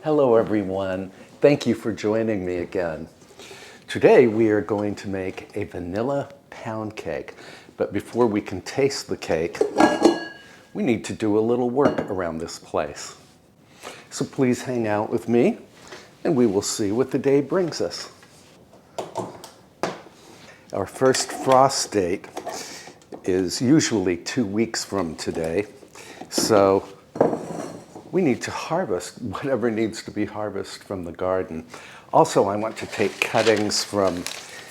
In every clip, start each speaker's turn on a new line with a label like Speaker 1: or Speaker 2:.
Speaker 1: Hello everyone. Thank you for joining me again. Today we are going to make a vanilla pound cake. But before we can taste the cake, we need to do a little work around this place. So please hang out with me and we will see what the day brings us. Our first frost date is usually 2 weeks from today. So we need to harvest whatever needs to be harvested from the garden. Also, I want to take cuttings from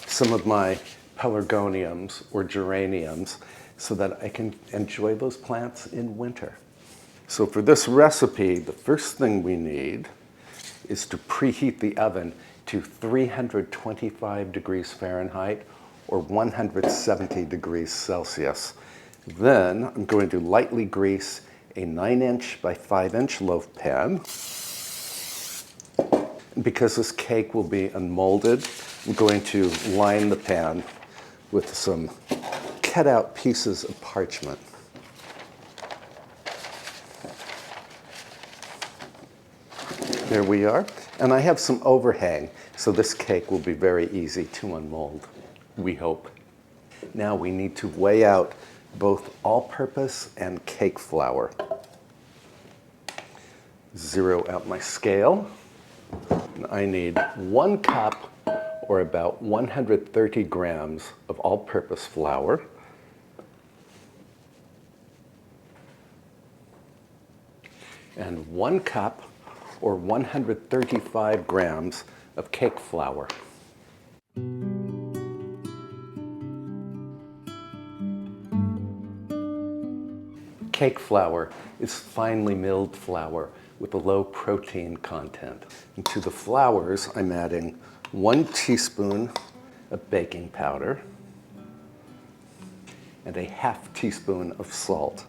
Speaker 1: some of my pelargoniums or geraniums so that I can enjoy those plants in winter. So for this recipe, the first thing we need is to preheat the oven to 325 degrees Fahrenheit or 170 degrees Celsius. Then I'm going to lightly grease a 9-inch by 5-inch loaf pan. And because this cake will be unmolded, I'm going to line the pan with some cut out pieces of parchment. There we are. And I have some overhang, so this cake will be very easy to unmold, we hope. Now we need to weigh out both all-purpose and cake flour. Zero out my scale. I need 1 cup or about 130 grams of all-purpose flour. And 1 cup or 135 grams of cake flour. Cake flour is finely milled flour with a low protein content. And to the flours, I'm adding 1 teaspoon of baking powder and a ½ teaspoon of salt.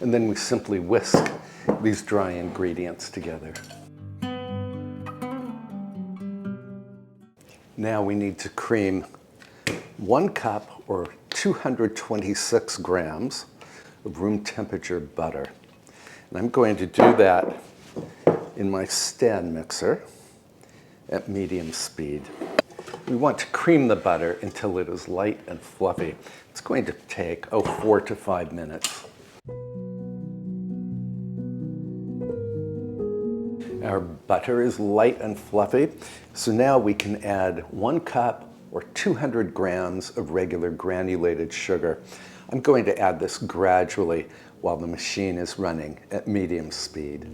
Speaker 1: And then we simply whisk these dry ingredients together. Now we need to cream 1 cup or 226 grams of room temperature butter. And I'm going to do that in my stand mixer at medium speed. We want to cream the butter until it is light and fluffy. It's going to take 4 to 5 minutes. Our butter is light and fluffy, so now we can add 1 cup or 200 grams of regular granulated sugar. I'm going to add this gradually while the machine is running at medium speed.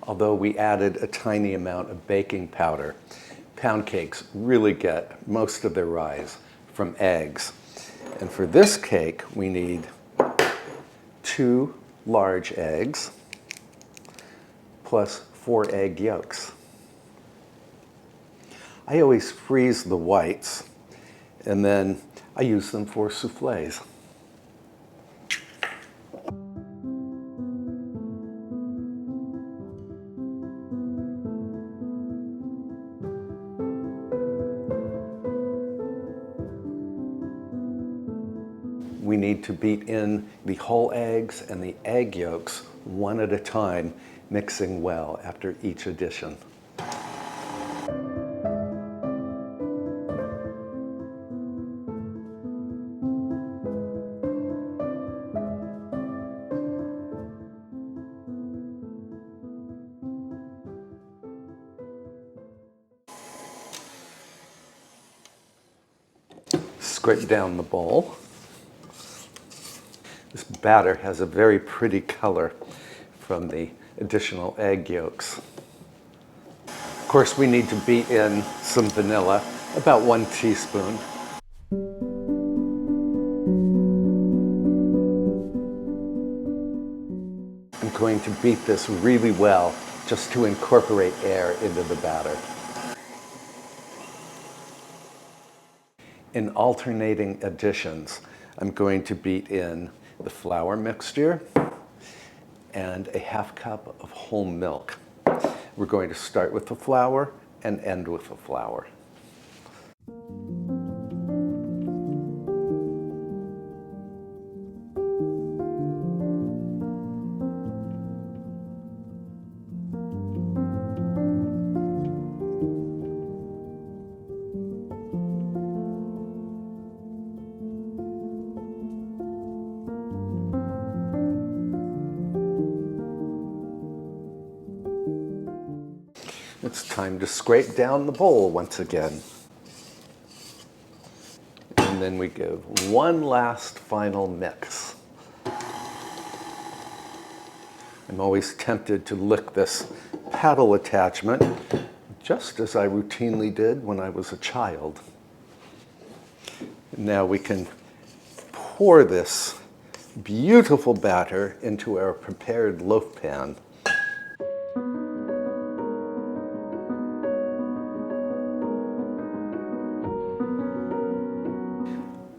Speaker 1: Although we added a tiny amount of baking powder, pound cakes really get most of their rise from eggs. And for this cake, we need 2 large eggs plus 4 egg yolks. I always freeze the whites and then I use them for soufflés. We need to beat in the whole eggs and the egg yolks one at a time, mixing well after each addition. Scrape down the bowl. This batter has a very pretty color from the additional egg yolks. Of course, we need to beat in some vanilla, about 1 teaspoon. I'm going to beat this really well just to incorporate air into the batter. In alternating additions, I'm going to beat in the flour mixture and a ½ cup of whole milk. We're going to start with the flour and end with a flower. It's time to scrape down the bowl once again. And then we give one last final mix. I'm always tempted to lick this paddle attachment, just as I routinely did when I was a child. Now we can pour this beautiful batter into our prepared loaf pan.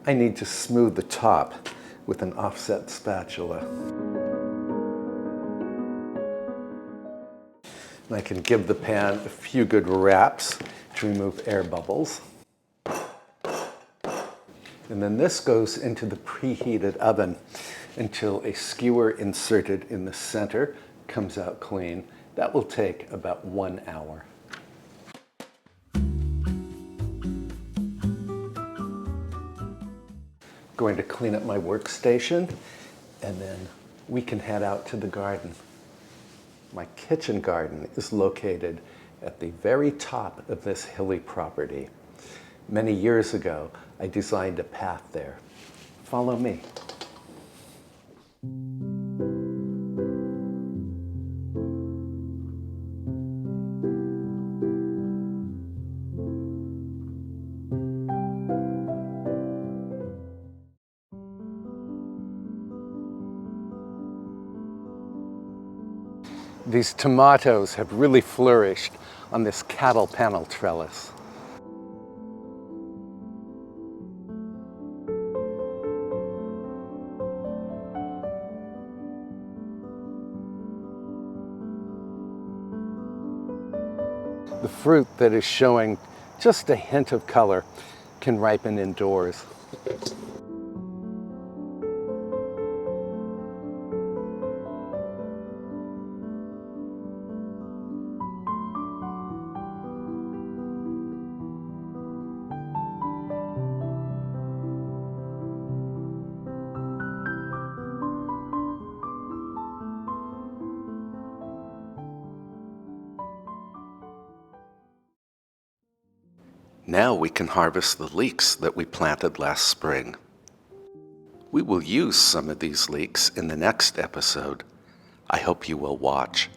Speaker 1: I need to smooth the top with an offset spatula. And I can give the pan a few good raps to remove air bubbles. And then this goes into the preheated oven until a skewer inserted in the center comes out clean. That will take about 1 hour. Going to clean up my workstation, and then we can head out to the garden. My kitchen garden is located at the very top of this hilly property. Many years ago, I designed a path there. Follow me. These tomatoes have really flourished on this cattle panel trellis. The fruit that is showing just a hint of color can ripen indoors. Now we can harvest the leeks that we planted last spring. We will use some of these leeks in the next episode. I hope you will watch.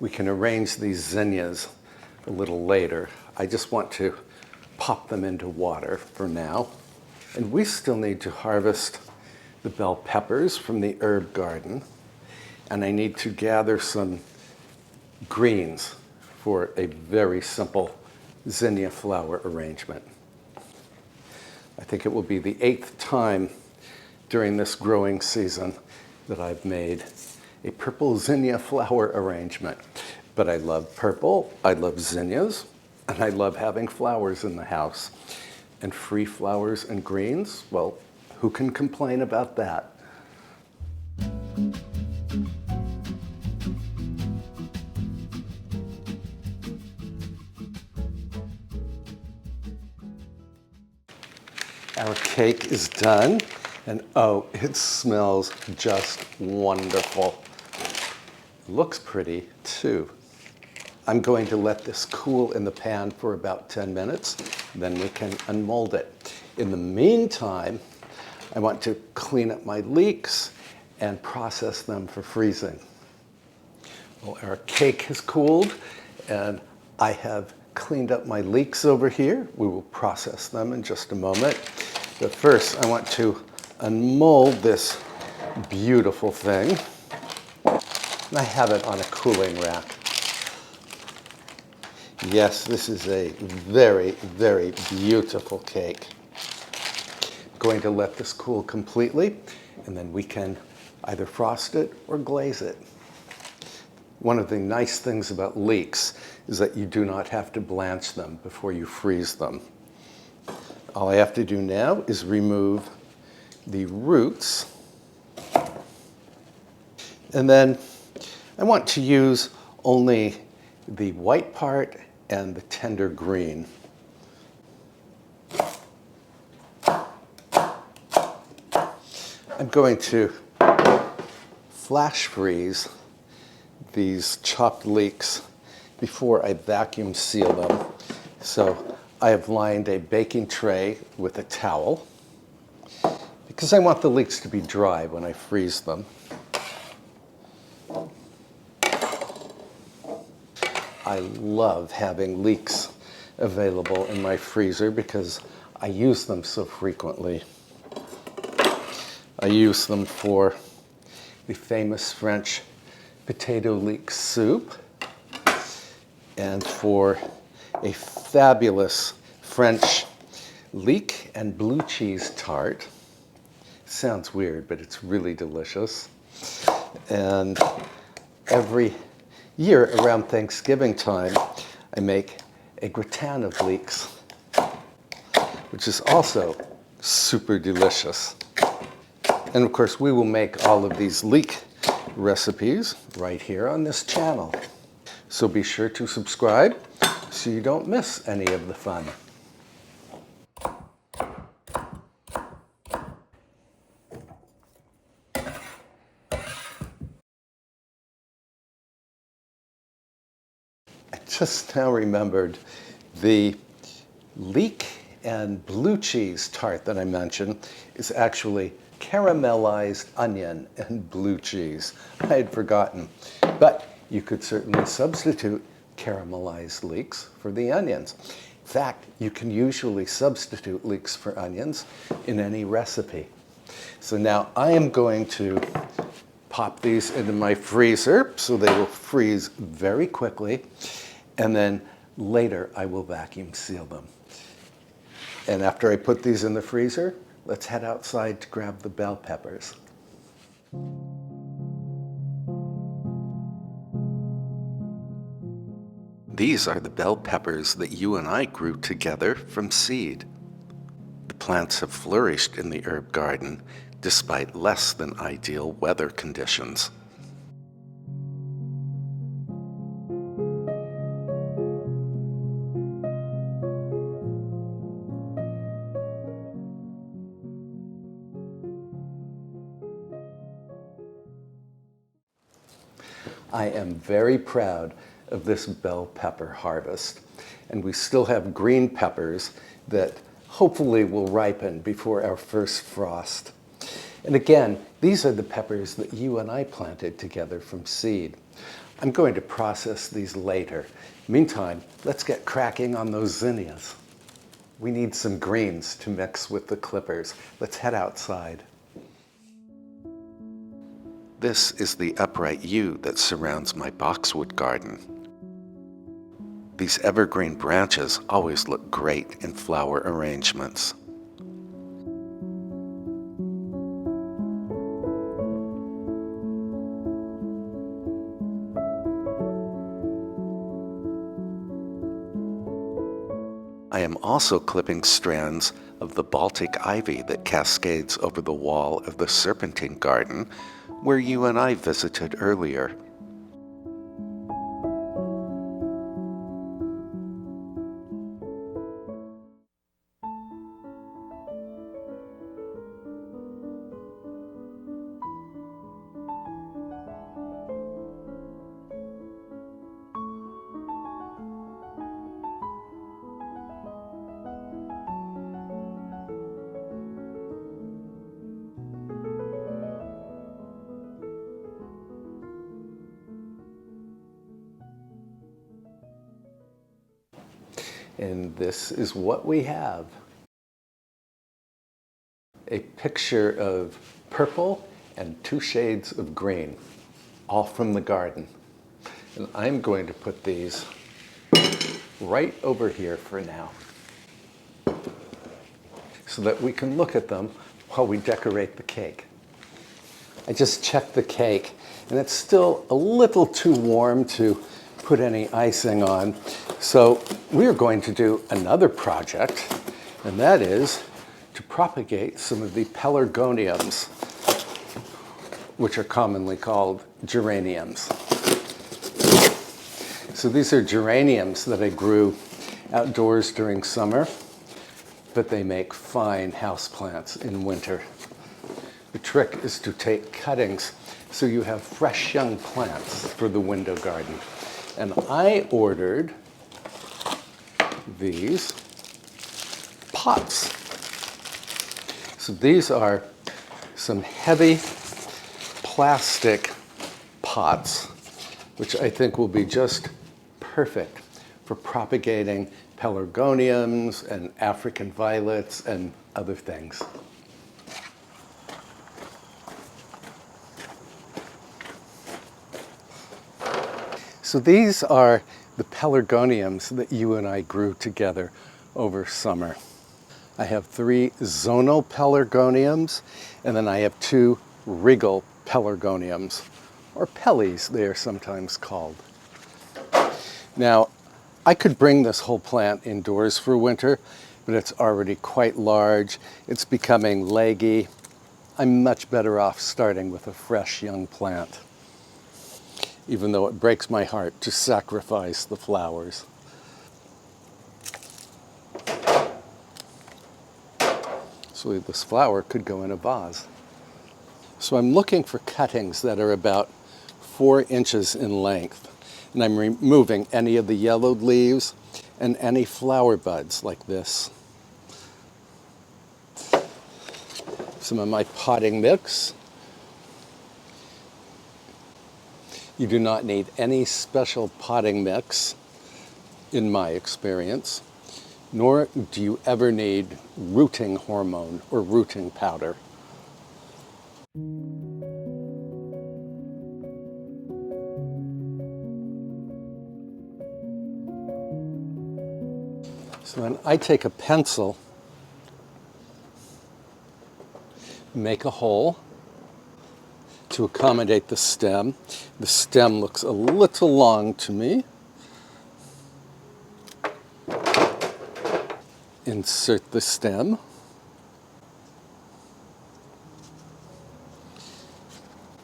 Speaker 1: We can arrange these zinnias a little later. I just want to pop them into water for now. And we still need to harvest the bell peppers from the herb garden. And I need to gather some greens for a very simple zinnia flower arrangement. I think it will be the 8th time during this growing season that I've made a purple zinnia flower arrangement. But I love purple, I love zinnias, and I love having flowers in the house. And free flowers and greens, well, who can complain about that? Our cake is done, and oh, it smells just wonderful. Looks pretty too. I'm going to let this cool in the pan for about 10 minutes, then we can unmold it. In the meantime, I want to clean up my leeks and process them for freezing. Well, our cake has cooled, and I have cleaned up my leeks over here. We will process them in just a moment. But first, I want to unmold this beautiful thing. And I have it on a cooling rack. Yes, this is a very, very beautiful cake. I'm going to let this cool completely, and then we can either frost it or glaze it. One of the nice things about leeks is that you do not have to blanch them before you freeze them. All I have to do now is remove the roots. And then I want to use only the white part and the tender green. I'm going to flash freeze these chopped leeks before I vacuum seal them. So I have lined a baking tray with a towel because I want the leeks to be dry when I freeze them. I love having leeks available in my freezer because I use them so frequently. I use them for the famous French potato leek soup and for a fabulous French leek and blue cheese tart. Sounds weird, but it's really delicious. And every year around Thanksgiving time, I make a gratin of leeks, which is also super delicious. And of course, we will make all of these leek recipes right here on this channel. So be sure to subscribe so you don't miss any of the fun. I just now remembered the leek and blue cheese tart that I mentioned is actually caramelized onion and blue cheese. I had forgotten. But you could certainly substitute caramelized leeks for the onions. In fact, you can usually substitute leeks for onions in any recipe. So now I am going to pop these into my freezer so they will freeze very quickly. And then later I will vacuum seal them. And after I put these in the freezer, let's head outside to grab the bell peppers. These are the bell peppers that you and I grew together from seed. The plants have flourished in the herb garden despite less than ideal weather conditions. I am very proud of this bell pepper harvest, and we still have green peppers that hopefully will ripen before our first frost. And again, these are the peppers that you and I planted together from seed. I'm going to process these later. Meantime, let's get cracking on those zinnias. We need some greens to mix with the clippers. Let's head outside. This is the upright yew that surrounds my boxwood garden. These evergreen branches always look great in flower arrangements. I am also clipping strands of the Baltic ivy that cascades over the wall of the serpentine garden where you and I visited earlier. And this is what we have. A picture of purple and 2 shades of green, all from the garden. And I'm going to put these right over here for now, so that we can look at them while we decorate the cake. I just checked the cake, and it's still a little too warm to put any icing on. So we're going to do another project, and that is to propagate some of the pelargoniums, which are commonly called geraniums. So these are geraniums that I grew outdoors during summer, but they make fine houseplants in winter. The trick is to take cuttings so you have fresh young plants for the window garden. And I ordered these pots. So these are some heavy plastic pots, which I think will be just perfect for propagating pelargoniums and African violets and other things. So these are the pelargoniums that you and I grew together over summer. I have 3 zonal pelargoniums, and then I have 2 regal pelargoniums, or pellies they are sometimes called. Now, I could bring this whole plant indoors for winter, but it's already quite large. It's becoming leggy. I'm much better off starting with a fresh young plant, even though it breaks my heart to sacrifice the flowers. So this flower could go in a vase. So I'm looking for cuttings that are about 4 inches in length. And I'm removing any of the yellowed leaves and any flower buds like this. Some of my potting mix. You do not need any special potting mix, in my experience, nor do you ever need rooting hormone or rooting powder. So then I take a pencil, make a hole to accommodate the stem. The stem looks a little long to me. Insert the stem.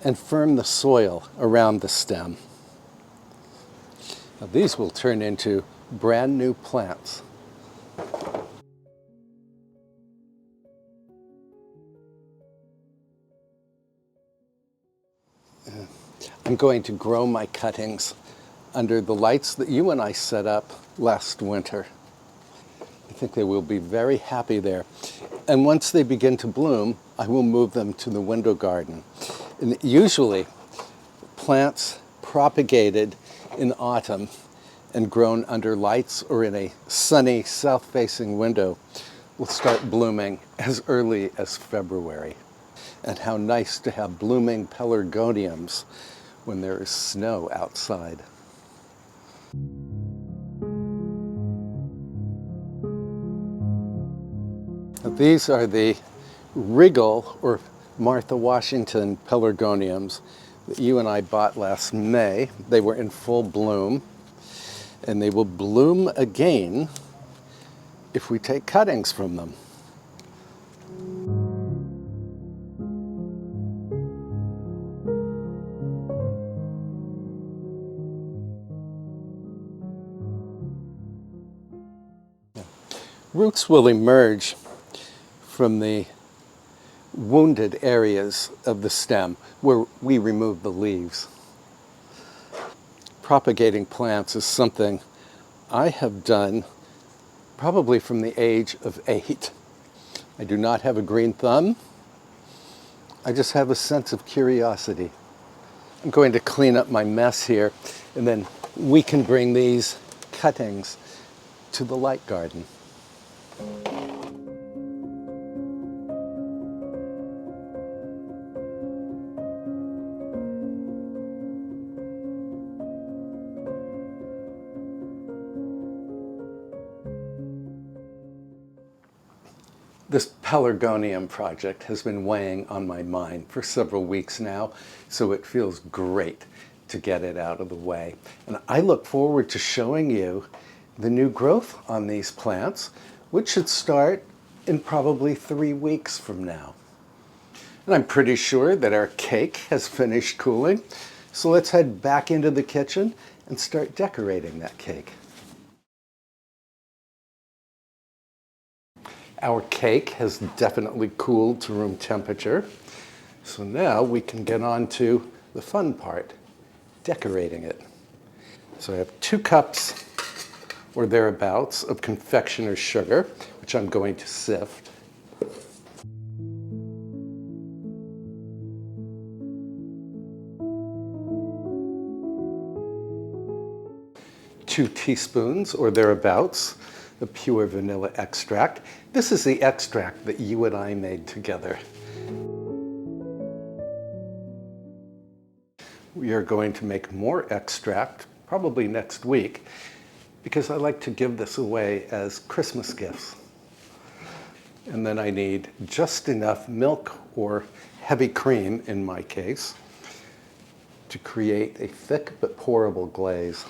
Speaker 1: And firm the soil around the stem. Now these will turn into brand new plants. I'm going to grow my cuttings under the lights that you and I set up last winter. I think they will be very happy there. And once they begin to bloom, I will move them to the window garden. And usually, plants propagated in autumn and grown under lights or in a sunny south-facing window will start blooming as early as February. And how nice to have blooming pelargoniums when there is snow outside. Now, these are the regal or Martha Washington pelargoniums that you and I bought last May. They were in full bloom, and they will bloom again if we take cuttings from them. Roots will emerge from the wounded areas of the stem where we remove the leaves. Propagating plants is something I have done probably from the age of 8. I do not have a green thumb. I just have a sense of curiosity. I'm going to clean up my mess here, and then we can bring these cuttings to the light garden. This pelargonium project has been weighing on my mind for several weeks now, so it feels great to get it out of the way. And I look forward to showing you the new growth on these plants, which should start in probably 3 weeks from now. And I'm pretty sure that our cake has finished cooling, so let's head back into the kitchen and start decorating that cake. Our cake has definitely cooled to room temperature, so now we can get on to the fun part, decorating it. So I have 2 cups or thereabouts of confectioner's sugar, which I'm going to sift. 2 teaspoons or thereabouts of pure vanilla extract. This is the extract that you and I made together. We are going to make more extract, probably next week, because I like to give this away as Christmas gifts. And then I need just enough milk or heavy cream, in my case, to create a thick but pourable glaze.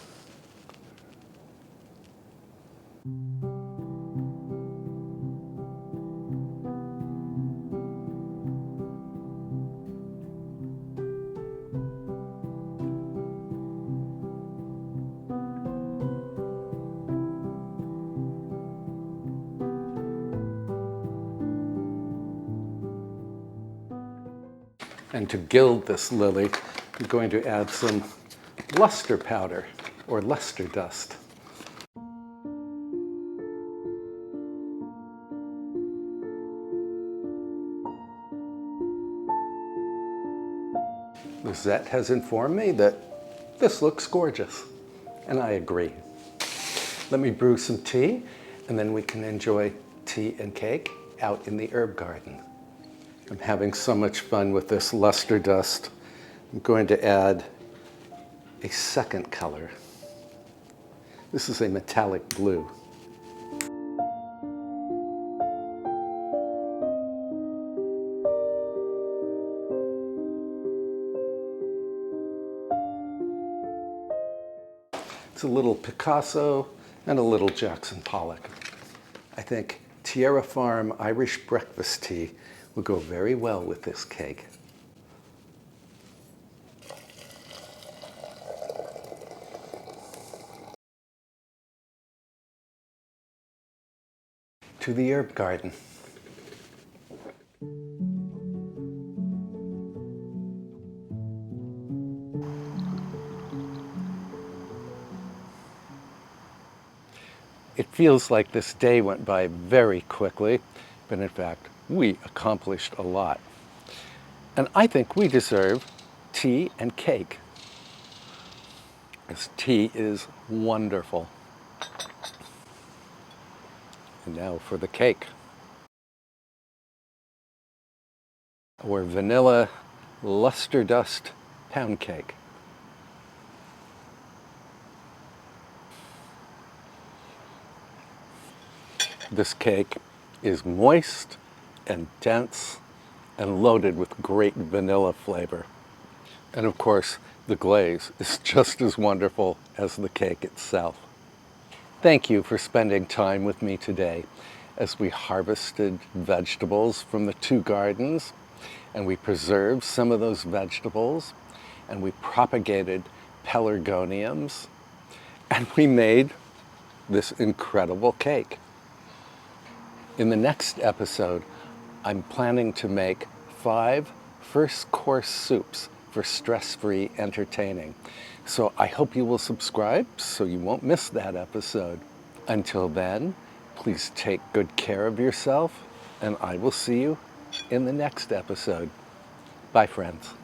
Speaker 1: And to gild this lily, I'm going to add some luster powder or luster dust. Lizette has informed me that this looks gorgeous, and I agree. Let me brew some tea, and then we can enjoy tea and cake out in the herb garden. I'm having so much fun with this luster dust. I'm going to add a second color. This is a metallic blue. It's a little Picasso and a little Jackson Pollock. I think Tierra Farm Irish breakfast tea will go very well with this cake. To the herb garden. It feels like this day went by very quickly, but in fact, we accomplished a lot. And I think we deserve tea and cake. This tea is wonderful. And now for the cake. Or vanilla luster dust pound cake. This cake is moist and dense and loaded with great vanilla flavor. And of course, the glaze is just as wonderful as the cake itself. Thank you for spending time with me today as we harvested vegetables from the 2 gardens, and we preserved some of those vegetables, and we propagated pelargoniums, and we made this incredible cake. In the next episode, I'm planning to make 5 first-course soups for stress-free entertaining. So I hope you will subscribe so you won't miss that episode. Until then, please take good care of yourself, and I will see you in the next episode. Bye, friends.